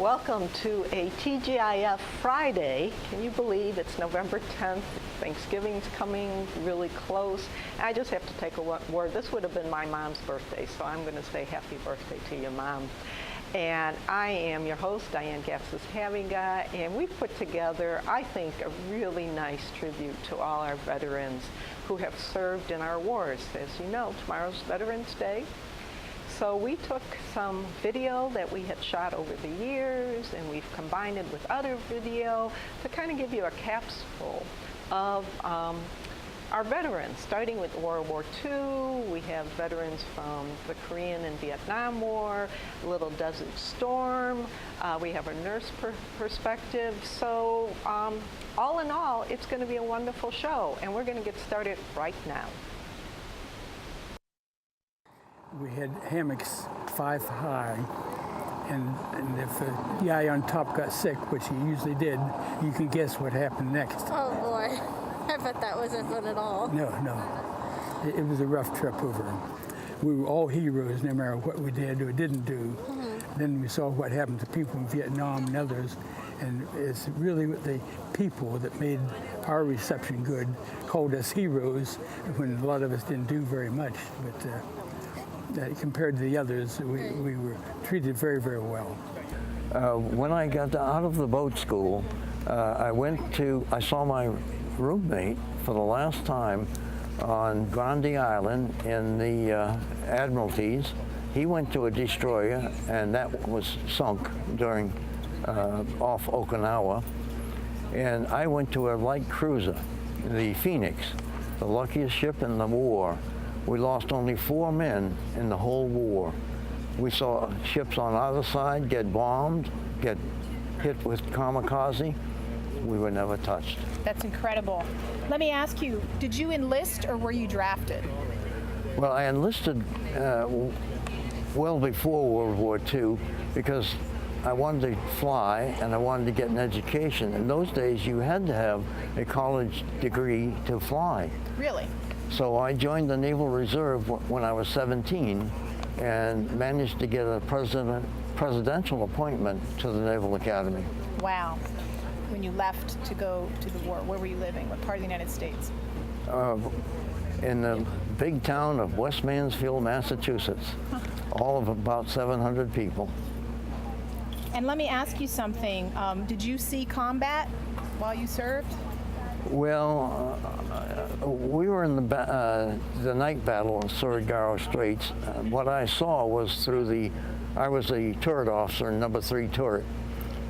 Welcome to a TGIF Friday. Can you believe it's November 10th? Thanksgiving's coming really close. I just have to take a word. This would have been my mom's birthday, so I'm going to say happy birthday to your mom. And I am your host, Diane Gapsis-Haviga, and we've put together, I think, a really nice tribute to all our veterans who have served in our wars. As you know, tomorrow's Veterans Day. So we took some video that we had shot over the years, and we've combined it with other video to kind of give you a capsule of our veterans, starting with World War II. We have veterans from the Korean and Vietnam War, Little Desert Storm. We have a nurse perspective. So all in all, it's going to be a wonderful show, and we're going to get started right now. We had hammocks 5 high, and if the guy on top got sick, which he usually did, you can guess what happened next. Oh boy, I bet that wasn't fun at all. No. It was a rough trip over. We were all heroes no matter what we did or didn't do. Mm-hmm. Then we saw what happened to people in Vietnam and others, and it's really the people that made our reception good, called us heroes, when a lot of us didn't do very much. But compared to the others, we were treated very, very well. When I got out of the boat school, I saw my roommate for the last time on Grande Island in the Admiralties. He went to a destroyer, and that was sunk during off Okinawa. And I went to a light cruiser, the Phoenix, the luckiest ship in the war. We lost only 4 men in the whole war. We saw ships on either side get bombed, get hit with kamikaze. We were never touched. That's incredible. Let me ask you, did you enlist or were you drafted? Well, I enlisted well before World War II because I wanted to fly and I wanted to get an education. In those days, you had to have a college degree to fly. Really? So I joined the Naval Reserve when I was 17 and managed to get a presidential appointment to the Naval Academy. Wow. When you left to go to the war, where were you living? What part of the United States? In the big town of West Mansfield, Massachusetts. All of about 700 people. And let me ask you something. Did you see combat while you served? Well, we were in the night battle of Surigao Straits. What I saw was I was the turret officer, number 3 turret,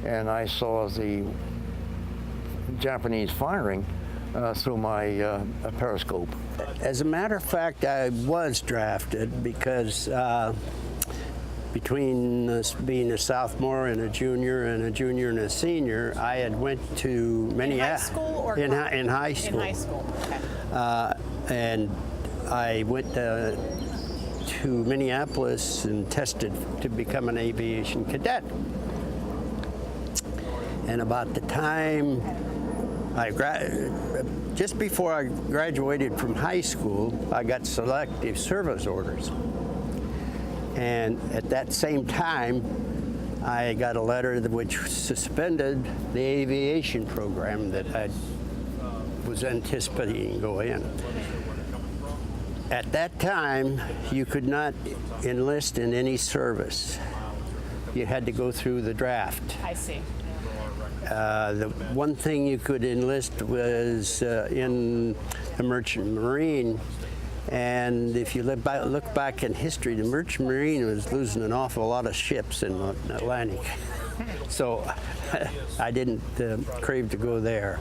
and I saw the Japanese firing through my periscope. As a matter of fact, I was drafted because between being a sophomore and a junior and a senior, I had went to many in high school or in high school. In high school, okay. And I went to Minneapolis and tested to become an aviation cadet. And about the time just before I graduated from high school, I got selective service orders. And at that same time, I got a letter which suspended the aviation program that I was anticipating go in. At that time, you could not enlist in any service. You had to go through the draft. I see. The one thing you could enlist was in the Merchant Marine. And if you look back in history, the Merchant Marine was losing an awful lot of ships in the Atlantic. So I didn't crave to go there.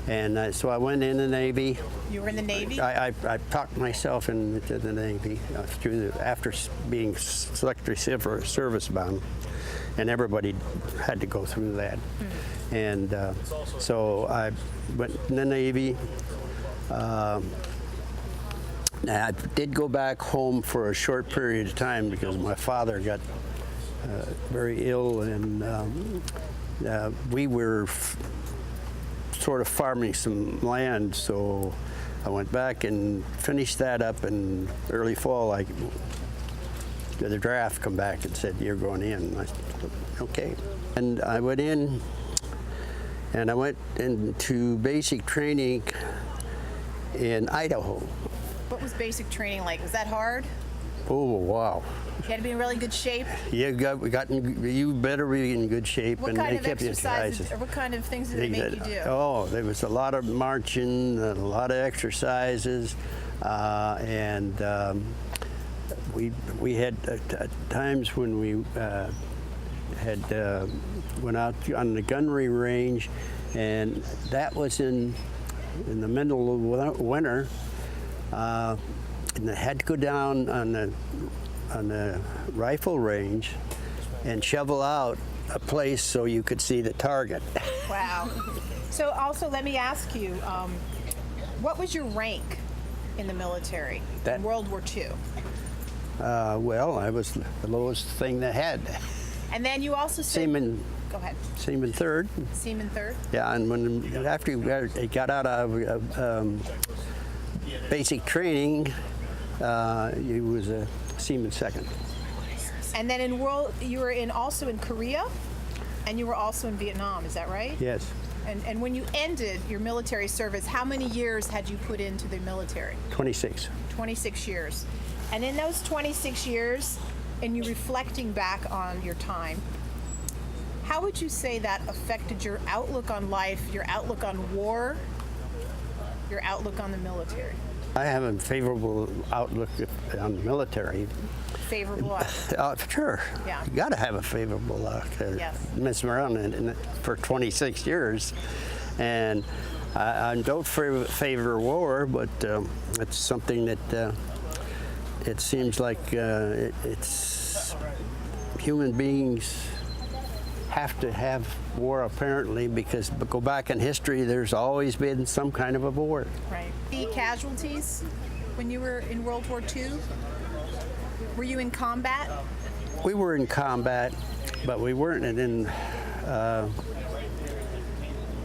And so I went in the Navy. You were in the Navy? I talked myself into the Navy after being selective service bound. And everybody had to go through that. Mm-hmm. And so I went in the Navy. I did go back home for a short period of time because my father got very ill, and we were sort of farming some land, so I went back and finished that up in early fall. I the draft come back and said, "You're going in." And I said, "Okay." And I went in, and I went into basic training in Idaho. What was basic training like? Was that hard? Oh, wow. You had to be in really good shape. You better be in good shape. What and kind they of kept you exercises, or what kind of things did they make you do? Oh, there was a lot of marching, a lot of exercises, and we had times when we went out on the gunnery range, and that was in the middle of winter, and I had to go down on the rifle range and shovel out a place so you could see the target. Wow. So also, let me ask you, what was your rank in the military in World War II? Well, I was the lowest thing they had. And then you also said... Seaman. Go ahead. Seaman third. Seaman third? Yeah, and after you got out of basic training, you was a Seaman second. And then you were also in Korea, and you were also in Vietnam, is that right? Yes. And when you ended your military service, how many years had you put into the military? 26. 26 years. And in those 26 years, and you reflecting back on your time, how would you say that affected your outlook on life, your outlook on war, your outlook on the military? I have a favorable outlook on the military. Favorable outlook? Sure. Yeah. You got to have a favorable outlook. Yes. Messing around for 26 years, and I don't favor war, but it's something that it seems like it's human beings have to have war, apparently, because go back in history, there's always been some kind of a war. Right. The casualties when you were in World War II? Were you in combat? We were in combat, but we weren't in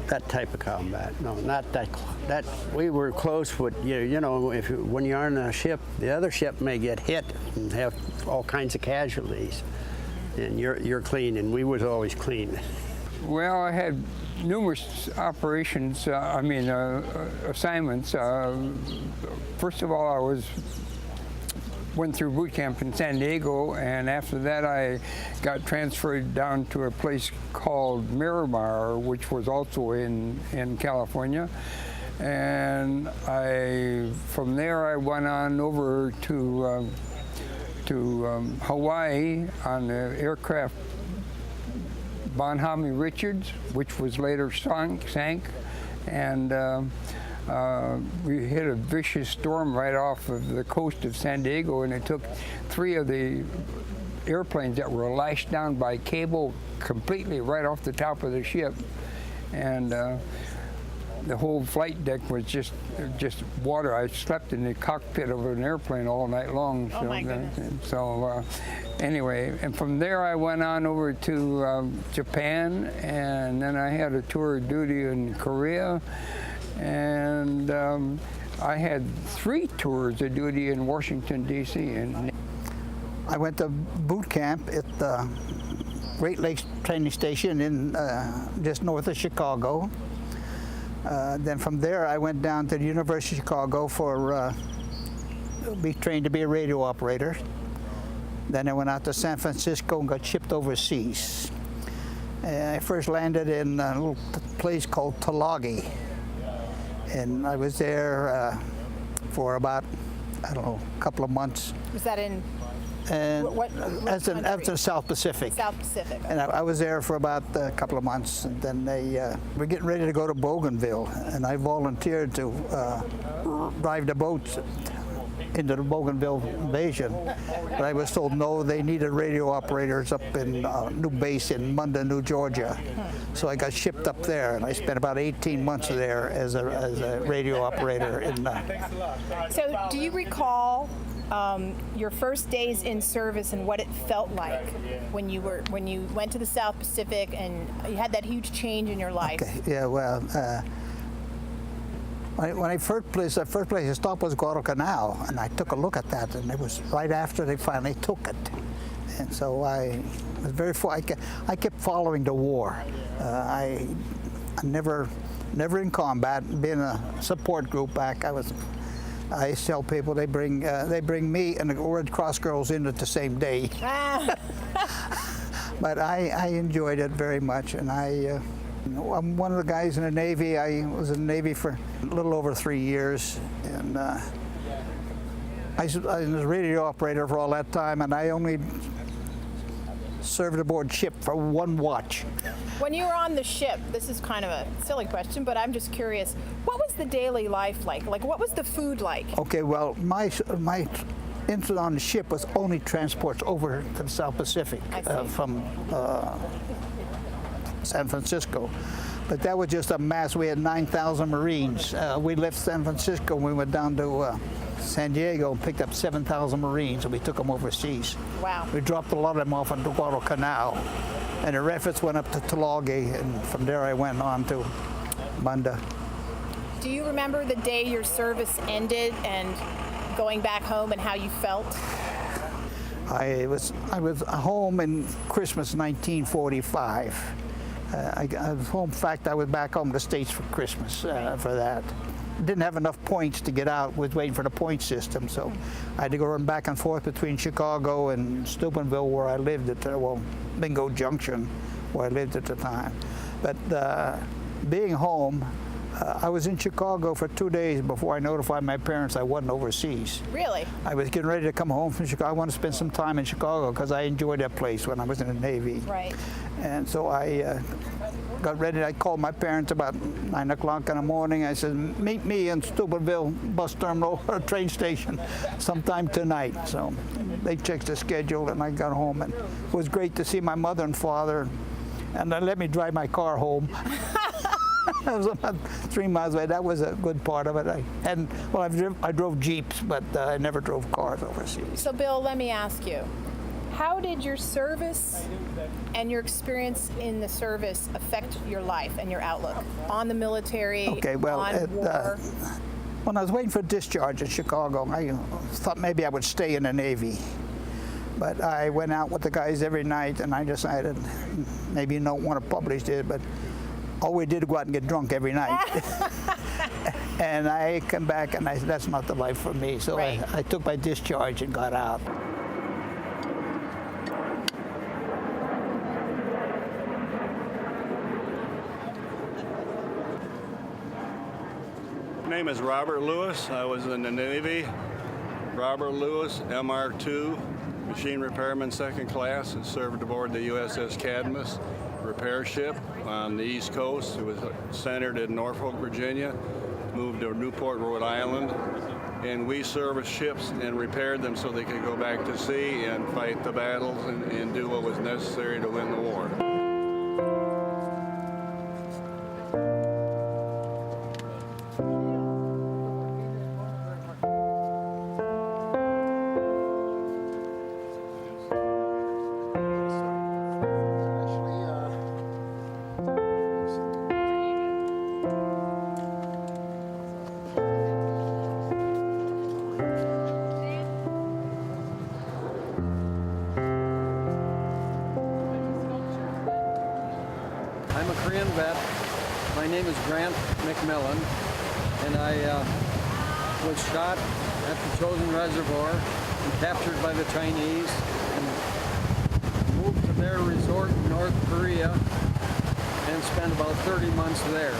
that type of combat. No, not that. That we were close, but you know, when you're on a ship, the other ship may get hit and have all kinds of casualties, and you're clean, and we was always clean. Well, I had numerous operations, assignments. First of all, I went through boot camp in San Diego, and after that I got transferred down to a place called Miramar, which was also in California. And from there I went on over to Hawaii on the aircraft Bonhomme Richards, which was later sank, and we hit a vicious storm right off of the coast of San Diego, and it took 3 of the airplanes that were lashed down by cable completely right off the top of the ship, and the whole flight deck was just water. I slept in the cockpit of an airplane all night long. Oh my goodness. So anyway, and from there I went on over to Japan, and then I had a tour of duty in Korea, and I had 3 tours of duty in Washington, D.C. And I went to boot camp at the Great Lakes Training Station in just north of Chicago. Then from there, I went down to the University of Chicago for be trained to be a radio operator. Then I went out to San Francisco and got shipped overseas. I first landed in a little place called Tulagi, and I was there for about, I don't know, a couple of months. Was that in? And as in South Pacific. South Pacific. And I was there for about a couple of months, and then they were getting ready to go to Bougainville, and I volunteered to drive the boats into the Bougainville invasion. But I was told no, they needed radio operators up in new base in Munda, New Georgia. So I got shipped up there, and I spent about 18 months there as a radio operator. So do you recall your first days in service and what it felt like when you went to the South Pacific and you had that huge change in your life? Okay. Yeah, well, When I the first place I stopped was Guadalcanal, and I took a look at that, and it was right after they finally took it. And so I was very, I kept following the war. I never in combat. Being a support group back, I used to tell people they bring me and the Red Cross girls in at the same day. But I enjoyed it very much, and I'm one of the guys in the Navy. I was in the Navy for a little over 3 years, and I was a radio operator for all that time, and I only served aboard ship for 1 watch. When you were on the ship, this is kind of a silly question, but I'm just curious, what was the daily life like? Like, what was the food like? Okay, well, my incident on the ship was only transports over to the South Pacific from San Francisco. But that was just a mass. We had 9,000 Marines. We left San Francisco and we went down to San Diego and picked up 7,000 Marines, and we took them overseas. Wow. We dropped a lot of them off on Guadalcanal, and the refits went up to Tulagi, and from there I went on to Banda. Do you remember the day your service ended and going back home and how you felt? I was home in Christmas 1945. I was home. In fact, I was back home to the States for Christmas for that. Didn't have enough points to get out. Was waiting for the point system, so I had to go run back and forth between Chicago and Steubenville, where I lived at Bingo Junction, where I lived at the time. But being home, I was in Chicago for 2 days before I notified my parents I wasn't overseas. Really? I was getting ready to come home from Chicago. I wanted to spend some time in Chicago because I enjoyed that place when I was in the Navy. Right. And so I got ready. I called my parents about 9 o'clock in the morning. I said, meet me in Steubenville bus terminal or train station sometime tonight. So they checked the schedule, and I got home. And it was great to see my mother and father, and they let me drive my car home. That was about 3 miles away. That was a good part of it. I drove Jeeps, but I never drove cars overseas. So, Bill, let me ask you, how did your service and your experience in the service affect your life and your outlook on the military, okay, well, on war? When I was waiting for discharge in Chicago, I thought maybe I would stay in the Navy. But I went out with the guys every night, and I decided, maybe you don't want to publish this, but all we did was go out and get drunk every night. And I come back and I said, that's not the life for me. So right. I took my discharge and got out. My name is Robert Lewis. I was in the Navy. Robert Lewis, MR2, machine repairman 2nd class, and served aboard the USS Cadmus repair ship on the East Coast. It was centered in Norfolk, Virginia, moved to Newport, Rhode Island, and we serviced ships and repaired them so they could go back to sea and fight the battles and do what was necessary to win the war. I'm a Korean vet. My name is Grant Macmillan, and I was shot at the Chosin Reservoir and captured by the Chinese and moved to their resort in North Korea and spent about 30 months there.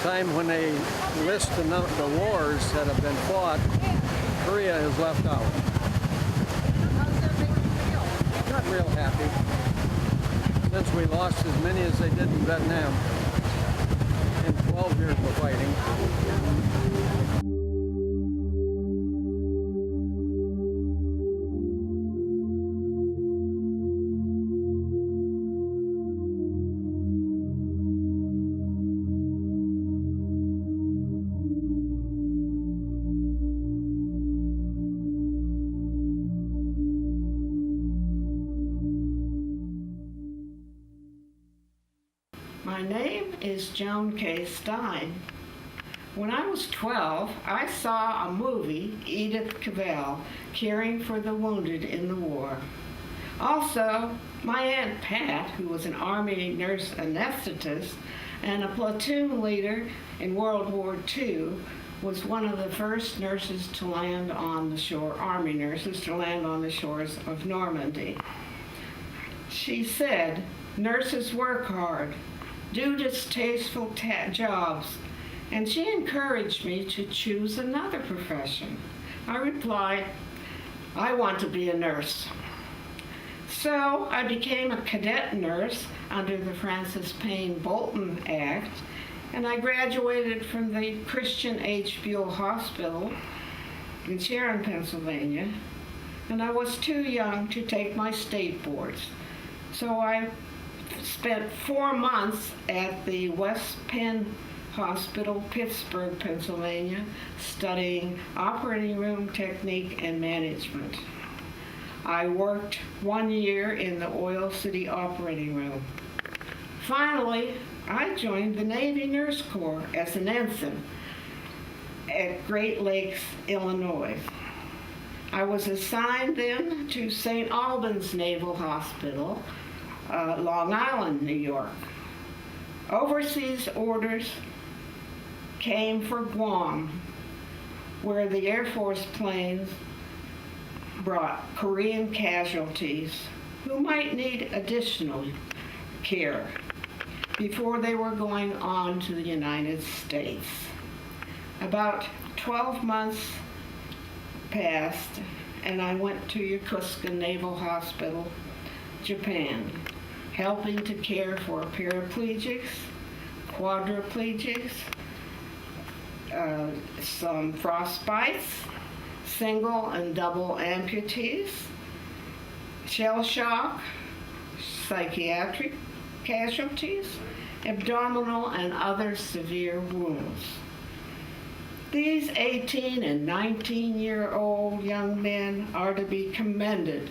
time when they list the wars that have been fought, Korea is left out. How's that make you feel? Not real happy, since we lost as many as they did in Vietnam in 12 years of fighting. My name is Joan Case. When I was 12, I saw a movie, Edith Cavell, Caring for the Wounded in the War. Also, my Aunt Pat, who was an Army nurse anesthetist and a platoon leader in World War II, was one of the first nurses to land on the shore, Army nurses to land on the shores of Normandy. She said, "Nurses work hard, do distasteful jobs," and she encouraged me to choose another profession. I replied, "I want to be a nurse." So I became a cadet nurse under the Francis Payne Bolton Act, and I graduated from the Christian H. Buell Hospital in Sharon, Pennsylvania, and I was too young to take my state boards. So I spent 4 months at the West Penn Hospital, Pittsburgh, Pennsylvania, studying operating room technique and management. I worked 1 year in the Oil City operating room. Finally, I joined the Navy Nurse Corps as an ensign at Great Lakes, Illinois. I was assigned then to St. Albans Naval Hospital, Long Island, New York. Overseas orders came for Guam, where the Air Force planes brought Korean casualties who might need additional care before they were going on to the United States. About 12 months passed, and I went to Yokosuka Naval Hospital, Japan, helping to care for paraplegics, quadriplegics, some frostbites, single and double amputees, shell shock, psychiatric casualties, abdominal and other severe wounds. These 18 and 19-year-old young men are to be commended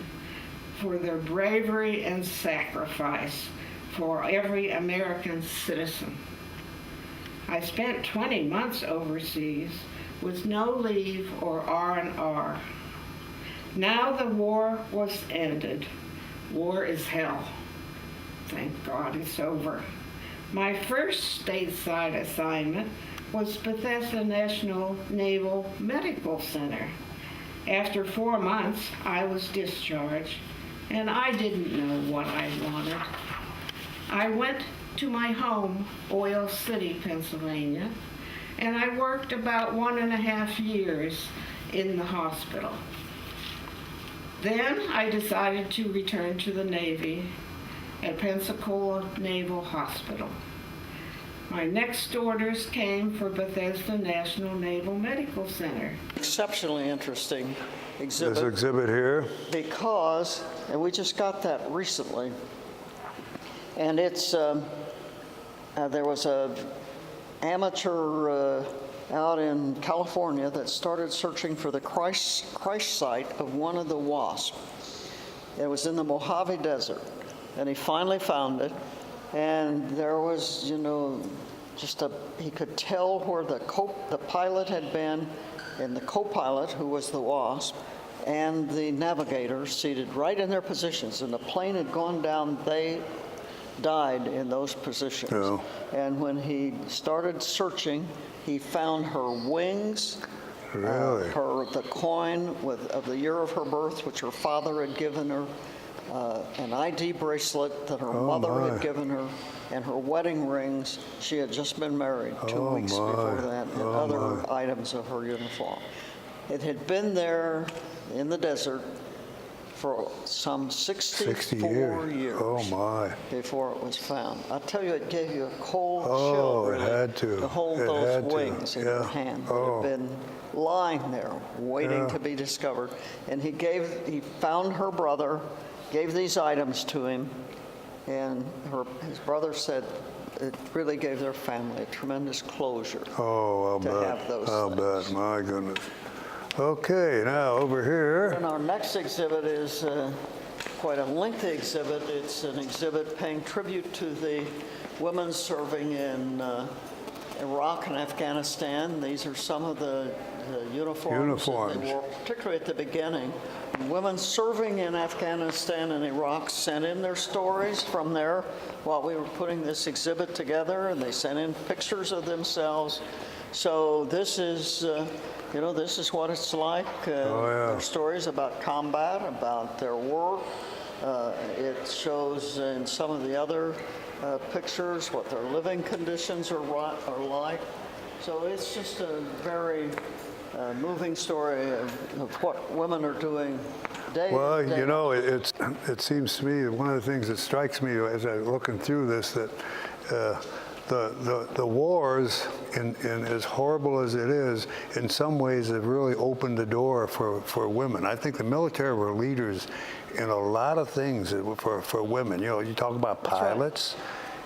for their bravery and sacrifice for every American citizen. I spent 20 months overseas with no leave or R&R. Now the war was ended. War is hell. Thank God it's over. My first stateside assignment was Bethesda National Naval Medical Center. After 4 months, I was discharged, and I didn't know what I wanted. I went to my home, Oil City, Pennsylvania, and I worked about 1.5 years in the hospital. Then I decided to return to the Navy at Pensacola Naval Hospital. My next orders came for Bethesda National Naval Medical Center. Exceptionally interesting exhibit. This exhibit here. Because, and we just got that recently, and it's, there was a amateur out in California that started searching for the Christ site of one of the wasps. It was in the Mojave Desert, and he finally found it. And there was, you know, he could tell where the pilot had been, and the co-pilot, who was the wasp, and the navigator seated right in their positions. And the plane had gone down, they died in those positions. Oh. And when he started searching, he found her wings, really? The coin of the year of her birth, which her father had given her, an ID bracelet that her mother had given her, and her wedding rings. She had just been married 2 Oh, weeks my. before that, and Oh, other my. items of her uniform. It had been there in the desert for some 64 60 years. Oh, my. before it was found. I tell you, it gave you a cold Oh, chill, it really, had to. hold It those had to. wings in your Yeah. hand that Oh. had been lying there, waiting Yeah. to be discovered. And he found her brother, gave these items to him, and his brother said it really gave their family a tremendous closure. Oh, I'll To bet. have those I'll things. bet. My goodness. Okay, now over here. And our next exhibit is quite a lengthy exhibit. It's an exhibit paying tribute to the women serving in Iraq and Afghanistan. These are some of the uniforms that they wore, particularly at the beginning. Women serving in Afghanistan and Iraq sent in their stories from there while we were putting this exhibit together, and they sent in pictures of themselves. So this is, this is what it's like. Their stories about combat, about their work. It shows in some of the other pictures what their living conditions are like. So it's just a very moving story of what women are doing day Well, in, day you know, out. it seems to me that one of the things that strikes me as I'm looking through this, that the wars, in as horrible as it is, in some ways have really opened the door for women. I think the military were leaders in a lot of things for women. You know, you talk about pilots.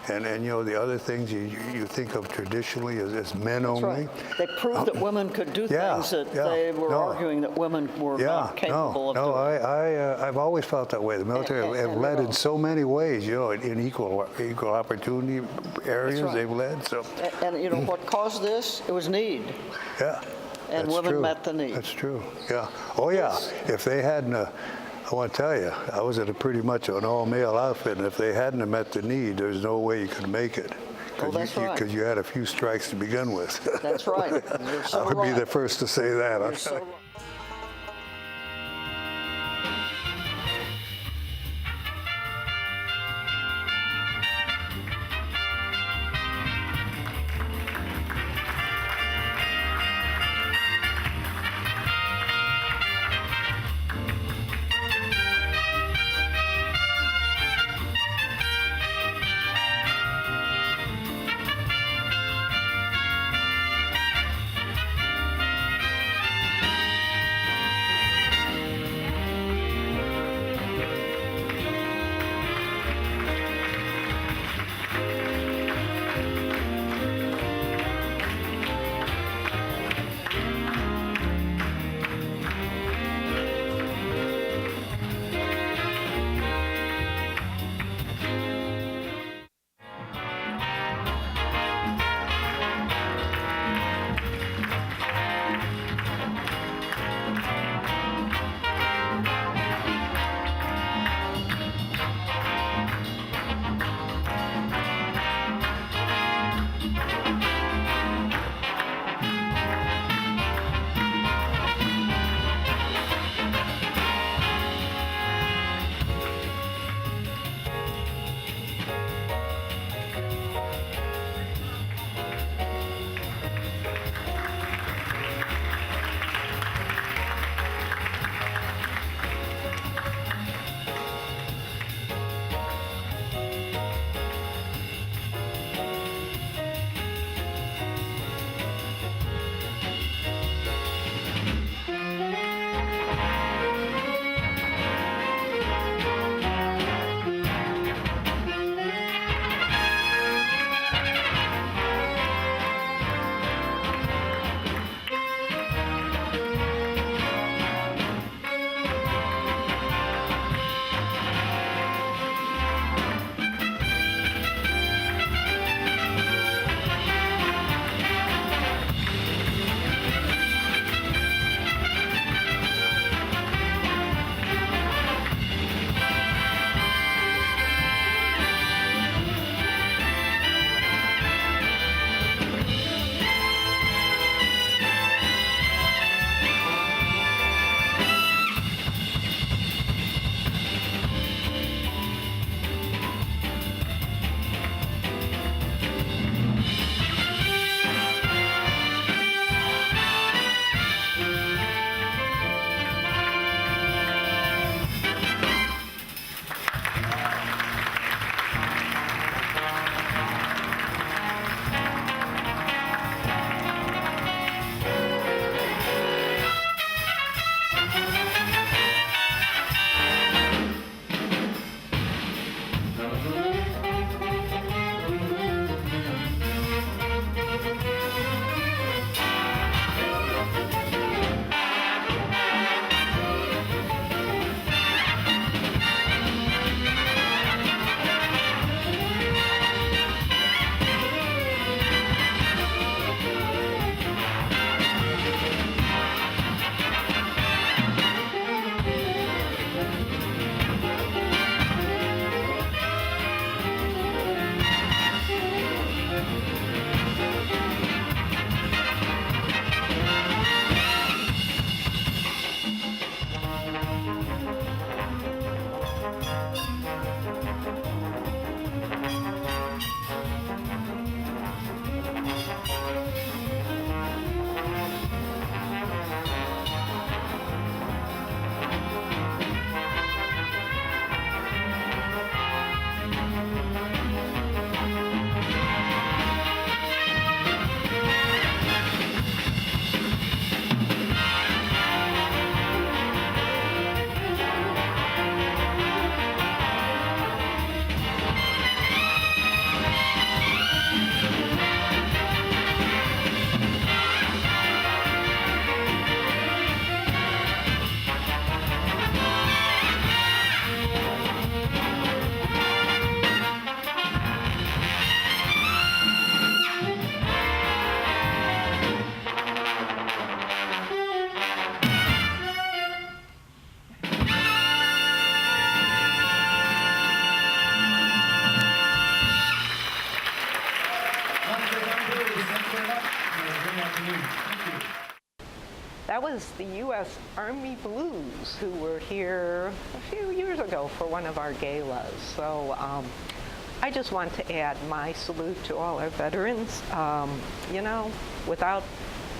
And the other things you think of traditionally as men only. Right. They proved that women could do things that they were arguing that women were not capable of doing. I've always felt that way. The military have led in so many ways, in equal opportunity areas. That's right. They've led. So. And what caused this? It was need. Yeah. And that's women true. met the need. That's true. Yeah. Oh yeah. If they hadn't. I want to tell you, I was at pretty much an all-male outfit, and if they hadn't have met the need, there's no way you could make it. That's right. Because you had a few strikes to begin with. That's right. You're so I would be right. the first to say that. You're so right. was the U.S. Army Blues who were here a few years ago for one of our galas. So I just want to add my salute to all our veterans. You know, without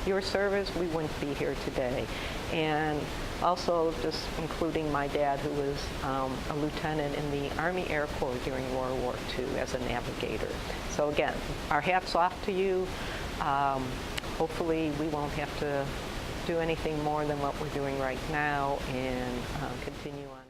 your service, we wouldn't be here today. And also just including my dad, who was a lieutenant in the Army Air Corps during World War II as a navigator. So again, our hats off to you. Hopefully we won't have to do anything more than what we're doing right now and continue on.